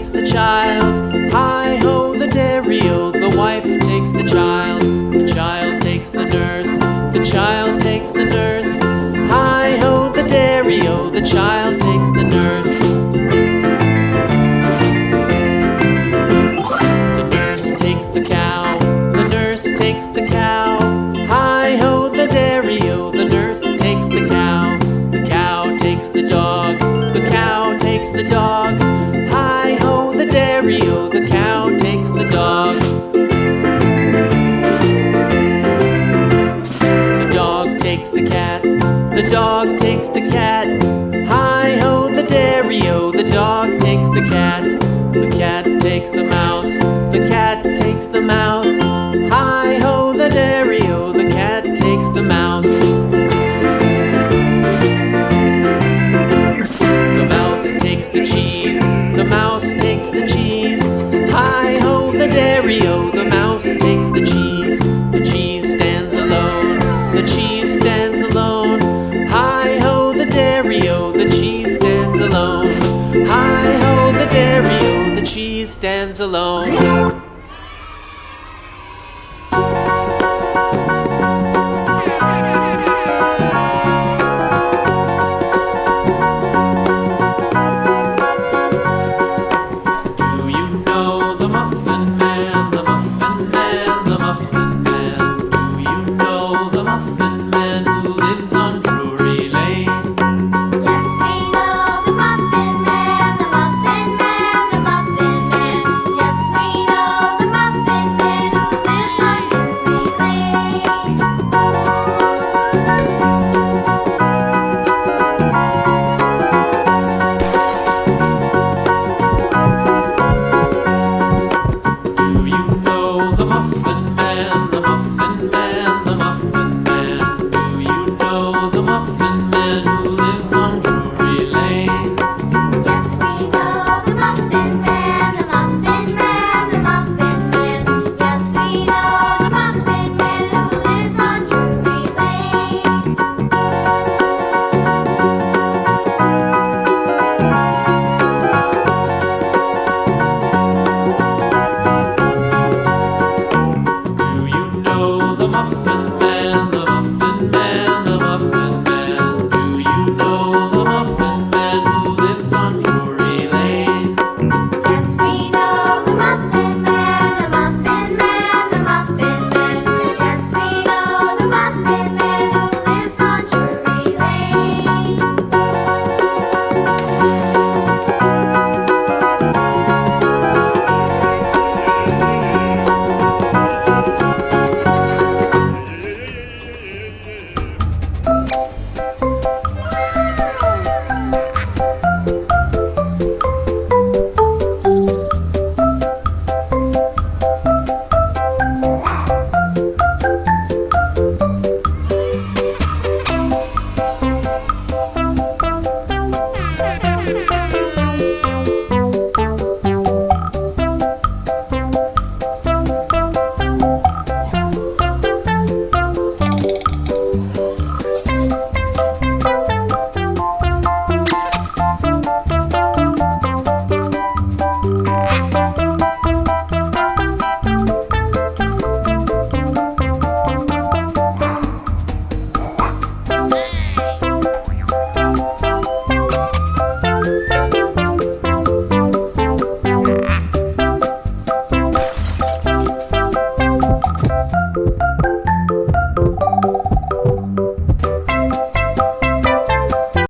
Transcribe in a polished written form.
takes the child. Hi-ho, the dairy-o, the wife takes the child. The child takes the nurse, the child takes the nurse. Hi-ho, the dairy-o, the child takes the nurse. The nurse takes the cow, the nurse takes the cow. Hi-ho, the dairy-o, the nurse takes the cow. The cow takes the dog, the cow takes the dog. Hi-ho, the dairy-o, the cow takes the dog. The dog takes the cat, the dog takes the cat. Hi-ho, the dairy-o, the dog takes the cat. The cat takes the mouse, the cat takes the mouse. Hi-ho, the dairy-o, the cat takes the mouse. The mouse takes the cheese, the mouse takes the cheese. Hi-ho, the dairy-o, the mouse takes the cheese. The cheese stands alone, the cheese stands alone. Hi-ho, the dairy-o, the cheese stands alone. Hi-ho, the dairy-o, the cheese stands alone.